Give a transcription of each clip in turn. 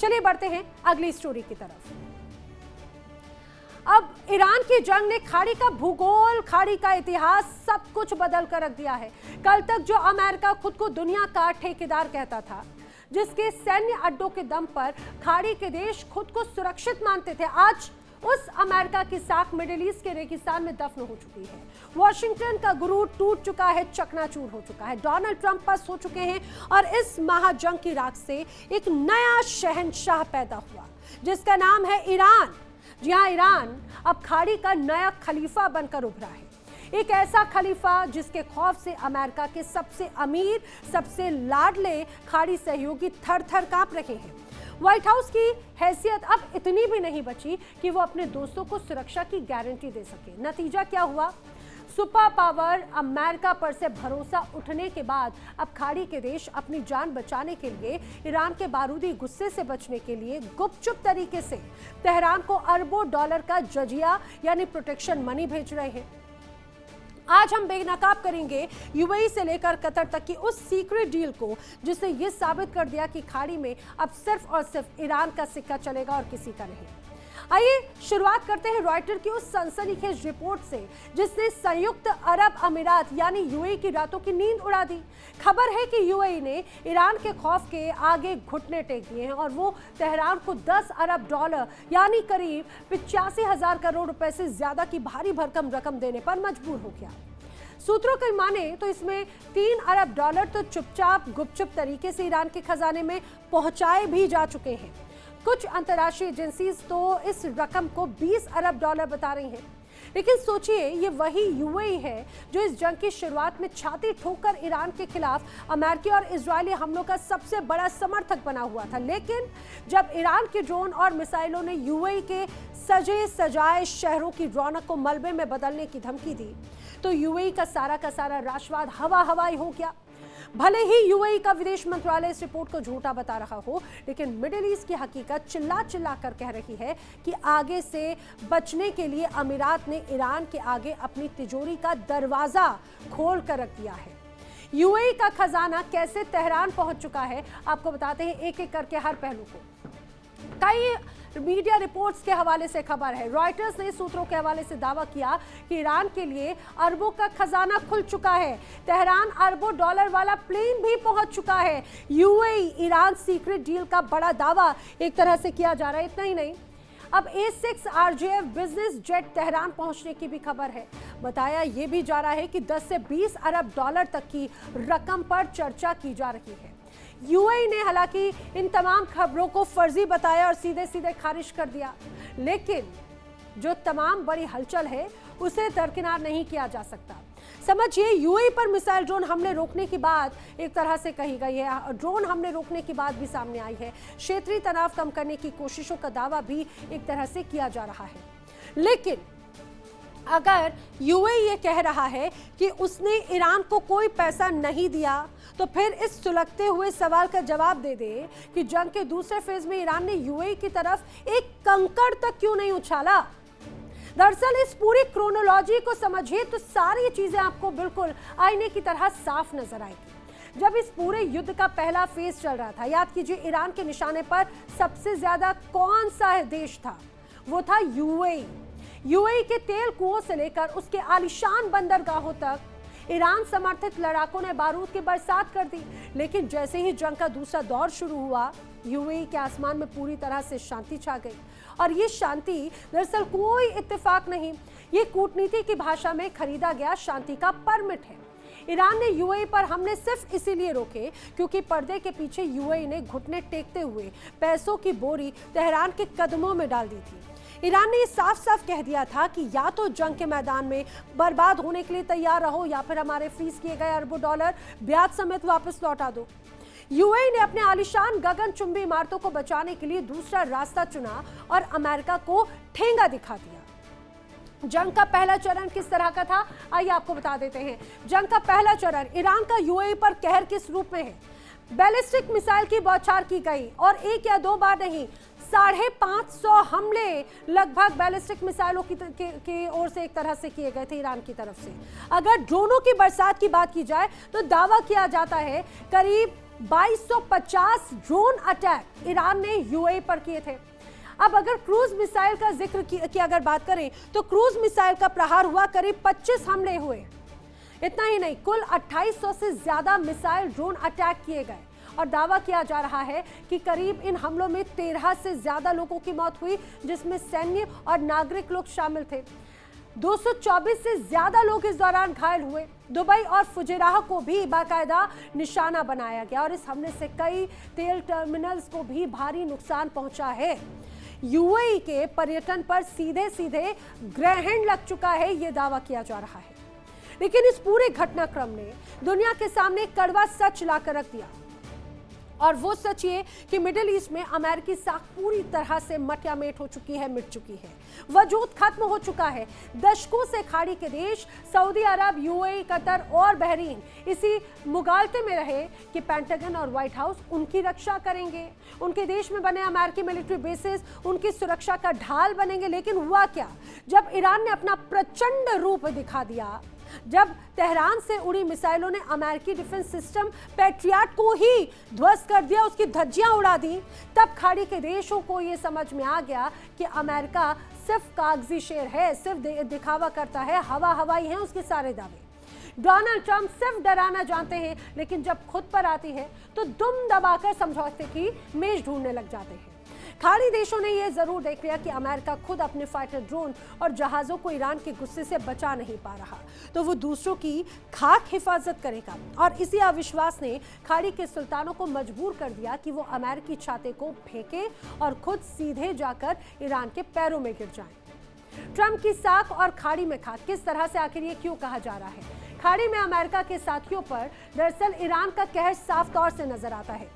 चलिए बढ़ते हैं अगली स्टोरी की तरफ। अब ईरान की जंग ने खाड़ी का भूगोल, खाड़ी का इतिहास सब कुछ बदल कर रख दिया है। कल तक जो अमेरिका खुद को दुनिया का ठेकेदार कहता था, जिसके सैन्य अड्डों के दम पर खाड़ी के देश खुद को सुरक्षित मानते थे, आज उस अमेरिका की साख मिडिल ईस्ट के रेगिस्तान में दफन हो चुकी है। वॉशिंगटन का गुरूर टूट चुका है, चकनाचूर हो चुका है। डोनाल्ड ट्रंप पस्त हो चुके हैं और इस महाजंग की राख से एक नया शहंशाह पैदा हुआ जिसका नाम है ईरान। जी हाँ, ईरान अब खाड़ी का नया खलीफा बनकर उभरा है। एक ऐसा खलीफा जिसके खौफ से अमेरिका के सबसे अमीर, सबसे लाडले खाड़ी सहयोगी थर थर कांप रहे हैं। व्हाइट हाउस की हैसियत अब इतनी भी नहीं बची कि वो अपने दोस्तों को सुरक्षा की गारंटी दे सके। नतीजा क्या हुआ? सुपर पावर अमेरिका पर से भरोसा उठने के बाद अब खाड़ी के देश अपनी जान बचाने के लिए, ईरान के बारूदी गुस्से से बचने के लिए गुपचुप तरीके से तेहरान को अरबों डॉलर का जजिया यानी प्रोटेक्शन मनी भेज रहे हैं। आज हम बेनकाब करेंगे यूएई से लेकर कतर तक की उस सीक्रेट डील को जिसने ये साबित कर दिया कि खाड़ी में अब सिर्फ और सिर्फ ईरान का सिक्का चलेगा और किसी का नहीं। आइए शुरुआत करते हैं रॉयटर की उस सनसनीखेज रिपोर्ट से जिसने संयुक्त अरब अमीरात यानी यूएई की रातों की नींद उड़ा दी। खबर है कि यूएई ने ईरान के खौफ के आगे घुटने टेक दिए हैं और वो तेहरान को 10 अरब डॉलर यानी करीब 85,000 करोड़ रुपए से ज्यादा की भारी भरकम रकम देने पर मजबूर हो गया। सूत्रों की माने तो इसमें 3 अरब डॉलर तो चुपचाप गुपचुप तरीके से ईरान के खजाने में पहुंचाए भी जा चुके हैं। कुछ अंतर्राष्ट्रीय एजेंसीज तो इस रकम को 20 अरब डॉलर बता रही हैं। लेकिन सोचिए, ये वही यूएई है जो इस जंग की शुरुआत में छाती ठोककर ईरान के खिलाफ अमेरिकी और इजरायली हमलों का सबसे बड़ा समर्थक बना हुआ था। लेकिन जब ईरान के ड्रोन और मिसाइलों ने यूएई के सजे सजाए शहरों की रौनक को मलबे में बदलने की धमकी दी, तो यूएई का सारा राष्ट्रवाद हवा हवाई हो गया। भले ही यूएई का विदेश मंत्रालय इस रिपोर्ट को झूठा बता रहा हो, लेकिन मिडिल ईस्ट की हकीकत चिल्ला चिल्ला कर कह रही है कि आगे से बचने के लिए अमीरात ने ईरान के आगे अपनी तिजोरी का दरवाजा खोल कर रख दिया है। यूएई का खजाना कैसे तेहरान पहुंच चुका है, आपको बताते हैं एक एक करके हर पहलू को। कई मीडिया रिपोर्ट्स के हवाले से खबर है, रॉयटर्स ने सूत्रों के हवाले से दावा किया कि ईरान के लिए अरबों का खजाना खुल चुका है। तेहरान अरबों डॉलर वाला प्लेन भी पहुंच चुका है। यूएई ईरान सीक्रेट डील का बड़ा दावा एक तरह से किया जा रहा है। इतना ही नहीं, अब A6 RJF business jet Tehran पहुंचने की भी खबर है। बताया यह भी जा रहा है कि 10 से 20 अरब डॉलर तक की रकम पर चर्चा की जा रही है। यूएई ने हालांकि इन तमाम खबरों को फर्जी बताया और सीधे सीधे खारिज कर दिया, लेकिन जो तमाम बड़ी हलचल है उसे दरकिनार नहीं किया जा सकता। समझिए, यूएई पर मिसाइल ड्रोन हमले रोकने की बात एक तरह से कही गई है, ड्रोन हमले रोकने की बात भी सामने आई है। क्षेत्रीय तनाव कम करने की कोशिशों का दावा भी एक तरह से किया जा रहा है। लेकिन अगर यूएई ये कह रहा है कि उसने ईरान को कोई पैसा नहीं दिया, तो फिर इस सुलगते हुए सवाल का जवाब दे दे कि जंग के दूसरे फेज में ईरान ने यूएई की तरफ एक कंकड़ तक क्यों नहीं उछाला। दरअसल इस पूरी क्रोनोलॉजी को समझिए तो सारी चीजें आपको बिल्कुल आईने की तरह साफ नजर आएगी। जब इस पूरे युद्ध का पहला फेज चल रहा था, याद कीजिए ईरान के निशाने पर सबसे ज्यादा कौन सा देश था? वो था यूएई। यूएई के तेल कुओं से लेकर उसके आलीशान बंदरगाहों तक ईरान समर्थित लड़ाकों ने बारूद की बरसात कर दी। लेकिन जैसे ही जंग का दूसरा दौर शुरू हुआ, यूएई के आसमान में पूरी तरह से शांति छा गई। और ये शांति दरअसल कोई इत्तेफाक नहीं, ये कूटनीति की भाषा में खरीदा गया शांति का परमिट है। ईरान ने यूएई पर हमले सिर्फ इसीलिए रोके क्योंकि पर्दे के पीछे यूएई ने घुटने टेकते हुए पैसों की बोरी तेहरान के कदमों में डाल दी थी। ईरान ने साफ साफ कह दिया था कि या तो जंग के मैदान में बर्बाद होने के लिए तैयार रहो या फिर हमारे फ्रीज किए गए अरबों डॉलर ब्याज समेत वापस लौटा दो। यूएई ने अपने आलीशान गगनचुंबी इमारतों को बचाने के लिए दूसरा रास्ता चुना और अमेरिका को ठेंगा दिखा दिया। जंग का पहला चरण किस तरह का था, आइए आपको बता देते हैं। जंग का पहला चरण, ईरान का यूएई पर कहर किस रूप में है। बैलिस्टिक मिसाइल की बौछार की गई और एक या दो बार नहीं, 550 हमले लगभग बैलिस्टिक मिसाइलों की ओर से एक तरह से किए गए थे ईरान की तरफ से। अगर ड्रोनों की बरसात की बात की जाए तो दावा किया जाता है करीब 2250 ड्रोन अटैक ईरान ने यूएई पर किए थे। अब अगर क्रूज मिसाइल का जिक्र की अगर बात करें तो क्रूज मिसाइल का प्रहार हुआ, करीब 25 हमले हुए। इतना ही नहीं, कुल 2800 से ज्यादा मिसाइल ड्रोन अटैक किए गए और दावा किया जा रहा है कि करीब इन हमलों में 13 से ज्यादा लोगों की मौत हुई, जिसमें सैन्य और नागरिक लोग शामिल थे। 224 से ज्यादा लोग इस दौरान घायल हुए। दुबई और फुजेराह को भी बाकायदा निशाना बनाया गया और इस हमले से कई तेल टर्मिनल्स को भी भारी नुकसान पहुंचा है। यूएई के पर्यटन पर सीधे सीधे ग्रहण लग चुका है, यह दावा किया जा रहा है। लेकिन इस पूरे घटनाक्रम ने दुनिया के सामने कड़वा सच लाकर रख दिया, और वो सच ये कि मिडिल ईस्ट में अमेरिकी साख पूरी तरह से मटियामेट हो चुकी है, मिट चुकी है, वजूद खत्म हो चुका है। दशकों से खाड़ी के देश सऊदी अरब, यूएई, कतर और बहरीन इसी मुगालते में रहे कि पेंटागन और व्हाइट हाउस उनकी रक्षा करेंगे, उनके देश में बने अमेरिकी मिलिट्री बेसिस उनकी सुरक्षा का ढाल बनेंगे। लेकिन हुआ क्या, जब ईरान ने अपना प्रचंड रूप दिखा दिया, जब तेहरान से उड़ी मिसाइलों ने अमेरिकी डिफेंस सिस्टम पैट्रियट को ही ध्वस्त कर दिया, उसकी धज्जियां उड़ा दी, तब खाड़ी के देशों को यह समझ में आ गया कि अमेरिका सिर्फ कागजी शेर है, सिर्फ दिखावा करता है, हवा हवाई हैं उसके सारे दावे। डोनाल्ड ट्रंप सिर्फ डराना जानते हैं, लेकिन जब खुद पर आती है तो दुम दबाकर समझौते की मेज ढूंढने लग जाते हैं। खाड़ी देशों ने यह जरूर देख लिया कि अमेरिका खुद अपने फाइटर ड्रोन और जहाजों को ईरान के गुस्से से बचा नहीं पा रहा, तो वो दूसरों की खाक हिफाजत करेगा। और इसी अविश्वास ने खाड़ी के सुल्तानों को मजबूर कर दिया कि वो अमेरिकी छाते को फेंके और खुद सीधे जाकर ईरान के पैरों में गिर जाएं। ट्रंप की साख और खाड़ी में खाक, किस तरह से आखिर ये क्यों कहा जा रहा है? खाड़ी में अमेरिका के साथियों पर दरअसल ईरान का कहर साफ तौर से नजर आता है।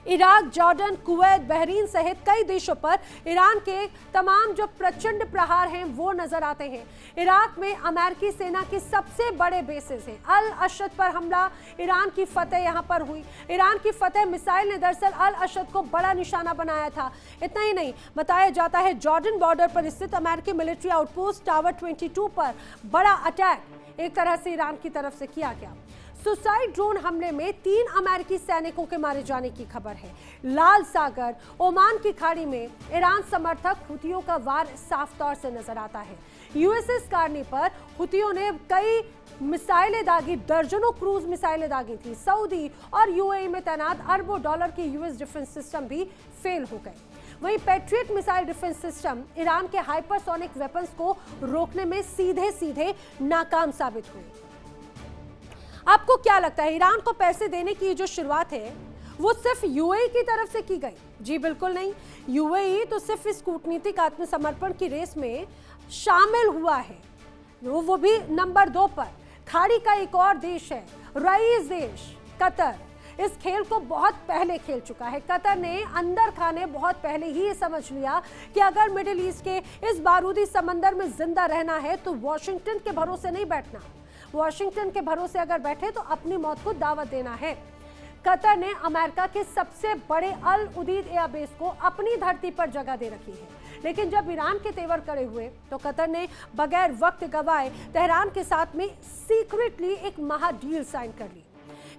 इराक, जॉर्डन, कुवैत, बहरीन सहित कई देशों पर ईरान के तमाम जो प्रचंड प्रहार हैं वो नजर आते हैं। इराक में अमेरिकी सेना के सबसे बड़े बेसेस हैं। अल अशद पर हमला, ईरान की फतेह यहां पर हुई। ईरान की फतेह मिसाइल ने दरअसल अल अशद को बड़ा निशाना बनाया था। इतना ही नहीं, बताया जाता है जॉर्डन बॉर्डर पर स्थित अमेरिकी मिलिट्री आउटपोस्ट टावर 22 पर बड़ा अटैक एक तरह से ईरान की तरफ से किया गया। सुसाइड ड्रोन हमले में 3 अमेरिकी सैनिकों के मारे जाने की खबर है। लाल सागर, ओमान की खाड़ी में ईरान समर्थक हुतियों का वार साफ तौर से नजर आता है। यूएसएस कारनी पर हुतियों ने कई मिसाइलें दागी, दर्जनों क्रूज मिसाइलें दागी थी। सऊदी और यूएई में तैनात अरबों डॉलर के यूएस डिफेंस सिस्टम भी फेल हो गए। वहीं patriot missile defence system Iran के हाइपरसोनिक वेपन्स को रोकने में सीधे सीधे नाकाम साबित हुए। आपको क्या लगता है, ईरान को पैसे देने की जो शुरुआत है वो सिर्फ यूएई की तरफ से की गई? जी बिल्कुल नहीं। यूएई तो सिर्फ इस कूटनीतिक आत्मसमर्पण की रेस में शामिल हुआ है, वो भी नंबर 2 पर। खाड़ी का एक और देश है, रईस देश कतर, इस खेल को बहुत पहले खेल चुका है। कतर ने अंदर खाने बहुत पहले ही ये समझ लिया कि अगर मिडिल ईस्ट के इस बारूदी समंदर में जिंदा रहना है तो वॉशिंगटन के भरोसे नहीं बैठना। वॉशिंगटन के भरोसे अगर बैठे तो अपनी मौत को दावत देना है। कतर ने अमेरिका के सबसे बड़े अल उदीद एयरबेस को अपनी धरती पर जगह दे रखी है। लेकिन जब ईरान के तेवर कड़े हुए तो कतर ने बगैर वक्त गवाए तेहरान के साथ में सीक्रेटली एक महा डील साइन कर ली।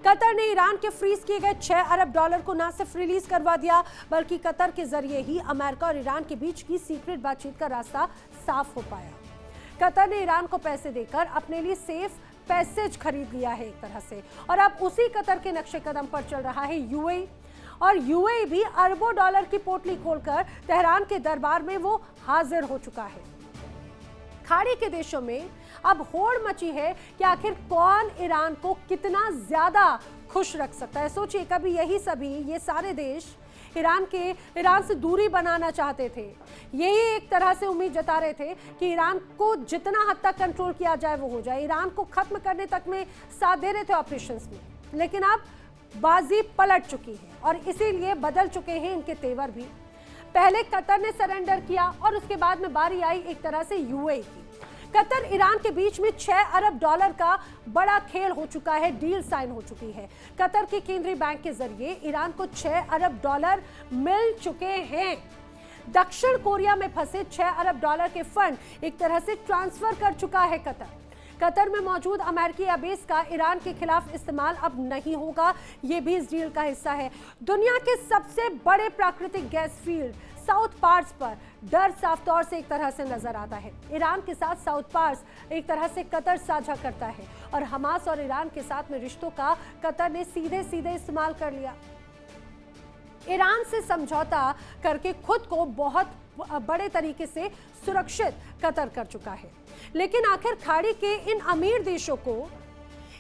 कतर ने ईरान के फ्रीज किए गए 6 अरब डॉलर को न सिर्फ रिलीज करवा दिया, बल्कि कतर के जरिए ही अमेरिका और ईरान के बीच की सीक्रेट बातचीत का रास्ता साफ हो पाया। कतर ने ईरान को पैसे देकर अपने लिए सेफ पैसेज खरीद लिया है एक तरह से, और अब उसी कतर के नक्शे कदम पर चल रहा है यूएई। और यूएई भी अरबों डॉलर की पोटली खोलकर तेहरान के दरबार में वो हाजिर हो चुका है। खाड़ी के देशों में अब होड़ मची है कि आखिर कौन ईरान को कितना ज्यादा खुश रख सकता है। सोचिए, कभी ये सारे देश ईरान से दूरी बनाना चाहते थे। यही एक तरह से उम्मीद जता रहे थे कि ईरान को जितना हद तक कंट्रोल किया जाए वो हो जाए, ईरान को खत्म करने तक में साथ दे रहे थे ऑपरेशंस में। लेकिन अब बाजी पलट चुकी है और इसीलिए बदल चुके हैं इनके तेवर भी। पहले कतर ने सरेंडर किया और उसके बाद में बारी आई एक तरह से यूएई की। कतर ईरान के बीच में 6 अरब डॉलर का बड़ा खेल हो चुका है, डील साइन हो चुकी है। कतर के केंद्रीय बैंक के जरिए ईरान को 6 अरब डॉलर मिल चुके हैं। दक्षिण कोरिया में फंसे 6 अरब डॉलर के फंड एक तरह से ट्रांसफर कर चुका है कतर। कतर में मौजूद अमेरिकी एयरबेस का ईरान के खिलाफ इस्तेमाल अब नहीं होगा, ये भी इस डील का हिस्सा है। दुनिया के सबसे बड़े प्राकृतिक गैस फील्ड साउथ पार्स पर डर साफ तौर से एक तरह से नजर आता है। ईरान के साथ साउथ पार्स एक तरह से कतर साझा करता है और हमास और ईरान के साथ में रिश्तों का कतर ने सीधे सीधे इस्तेमाल कर लिया। ईरान से समझौता करके खुद को बहुत बड़े तरीके से सुरक्षित कतर कर चुका है। लेकिन आखिर खाड़ी के इन अमीर देशों को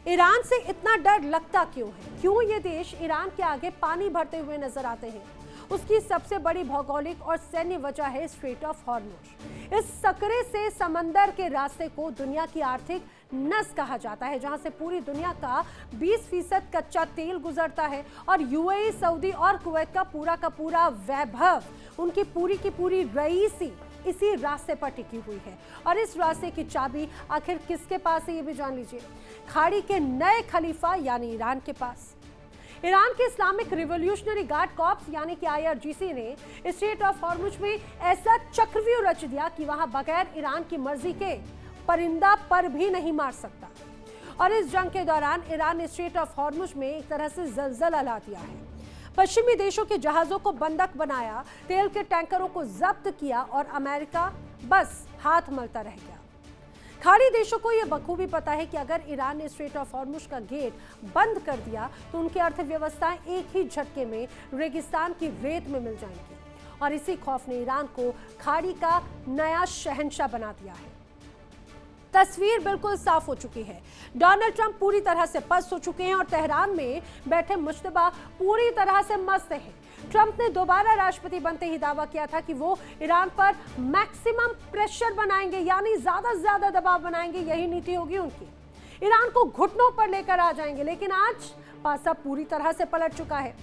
ईरान से इतना डर लगता क्यों है? क्यों ये देश ईरान के आगे पानी भरते हुए नजर आते हैं? उसकी सबसे बड़ी भौगोलिक और सैन्य वजह है स्ट्रेट ऑफ हॉर्मुज। इस सकरे से समंदर के रास्ते को दुनिया की आर्थिक नस कहा जाता है, जहां से पूरी दुनिया का 20% कच्चा तेल गुजरता है और यूएई, सऊदी और कुवैत का पूरा वैभव, उनकी पूरी की पूरी रईसी इसी रास्ते पर टिकी हुई है। और इस रास्ते की चाबी आखिर किसके पास है, ये भी जान लीजिए। खाड़ी के नए खलीफा यानी ईरान के पास। ईरान के इस्लामिक रिवॉल्यूशनरी गार्ड कॉर्प्स यानी कि IRGC ने स्ट्रेट ऑफ हॉर्मुज में ऐसा चक्रव्यूह रच दिया कि वहां बगैर ईरान की मर्जी के परिंदा पर भी नहीं मार सकता। और इस जंग के दौरान ईरान ने स्ट्रेट ऑफ हॉर्मुज में एक तरह से जलजला ला दिया है। पश्चिमी देशों के जहाजों को बंधक बनाया, तेल के टैंकरों को जब्त किया और अमेरिका बस हाथ मलता रह गया। खाड़ी देशों को यह बखूबी पता है कि अगर ईरान ने स्ट्रेट ऑफ हॉर्मुज का गेट बंद कर दिया तो उनकी अर्थव्यवस्थाएं एक ही झटके में रेगिस्तान की रेत में मिल जाएंगी। और इसी खौफ ने ईरान को खाड़ी का नया शहंशाह बना दिया है। तस्वीर बिल्कुल साफ हो चुकी है। डोनाल्ड ट्रंप पूरी तरह से पस्त हो चुके हैं और तेहरान में बैठे मुश्तबा पूरी तरह से मस्त हैं। ट्रंप ने दोबारा राष्ट्रपति बनते ही दावा किया था कि वो ईरान पर मैक्सिमम प्रेशर बनाएंगे, यानी ज्यादा से ज्यादा दबाव बनाएंगे, यही नीति होगी उनकी। ईरान को घुटनों पर लेकर आ जाएंगे। लेकिन आज पासा पूरी तरह से पलट चुका है।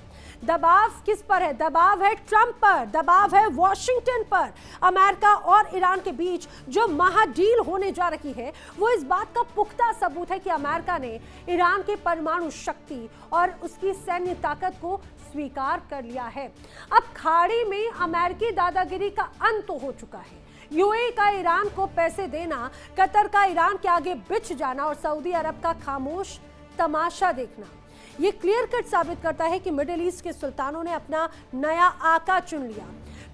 दबाव किस पर है? दबाव है ट्रंप पर, दबाव है वॉशिंगटन पर। अमेरिका और ईरान के बीच जो महाडील होने जा रही है वो इस बात का पुख्ता सबूत है कि अमेरिका ने ईरान की परमाणु शक्ति और उसकी सैन्य ताकत को स्वीकार कर लिया है। अब खाड़ी में अमेरिकी दादागिरी का अंत हो चुका है। यूएई का ईरान को पैसे देना, कतर का ईरान के आगे बिछ जाना और सऊदी अरब का खामोश तमाशा देखना, ये क्लियर कट साबित करता है कि मिडिल ईस्ट के सुल्तानों ने अपना नया आका चुन लिया।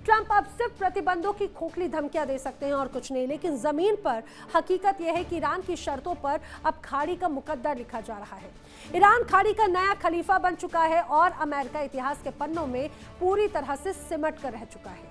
ट्रंप अब सिर्फ प्रतिबंधों की खोखली धमकियां दे सकते हैं और कुछ नहीं, लेकिन जमीन पर हकीकत यह है कि ईरान की शर्तों पर अब खाड़ी का मुकद्दर लिखा जा रहा है। ईरान खाड़ी का नया खलीफा बन चुका है और अमेरिका इतिहास के पन्नों में पूरी तरह से सिमट कर रह चुका है।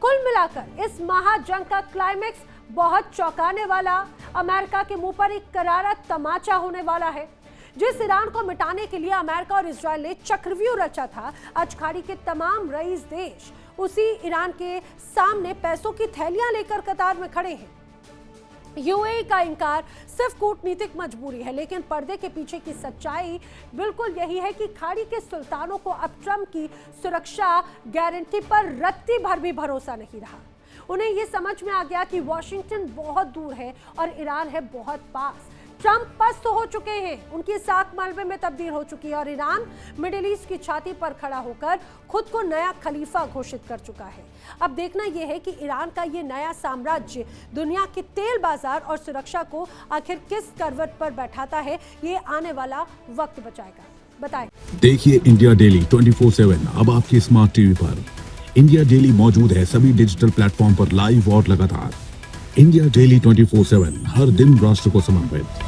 कुल मिलाकर इस महाजंग का क्लाइमेक्स बहुत चौंकाने वाला, अमेरिका के मुंह पर एक करारा तमाचा होने वाला है। जिस ईरान को मिटाने के लिए अमेरिका और इजराइल ने चक्रव्यूह रचा था, आज खाड़ी के तमाम रईस देश उसी ईरान के सामने पैसों की थैलियां लेकर कतार में खड़े हैं। यूएई का इनकार सिर्फ कूटनीतिक मजबूरी है, लेकिन पर्दे के पीछे की सच्चाई बिल्कुल यही है कि खाड़ी के सुल्तानों को अब ट्रंप की सुरक्षा गारंटी पर रत्ती भर भी भरोसा नहीं रहा। उन्हें यह समझ में आ गया कि वॉशिंगटन बहुत दूर है और ईरान है बहुत पास। ट्रंप पस्त हो चुके हैं, उनकी साख मलबे में तब्दील हो चुकी है और ईरान मिडिल ईस्ट की छाती पर खड़ा होकर खुद को नया खलीफा घोषित कर चुका है। अब देखना यह है कि ईरान का ये नया साम्राज्य दुनिया के तेल बाजार और सुरक्षा को आखिर किस करवट पर बैठाता है, ये आने वाला वक्त बताएं। देखिए इंडिया डेली 24/7 अब आपके स्मार्ट टीवी पर। इंडिया डेली मौजूद है सभी डिजिटल प्लेटफॉर्म पर लाइव और लगातार। इंडिया डेली 24/7 हर दिन राष्ट्र को समर्पित।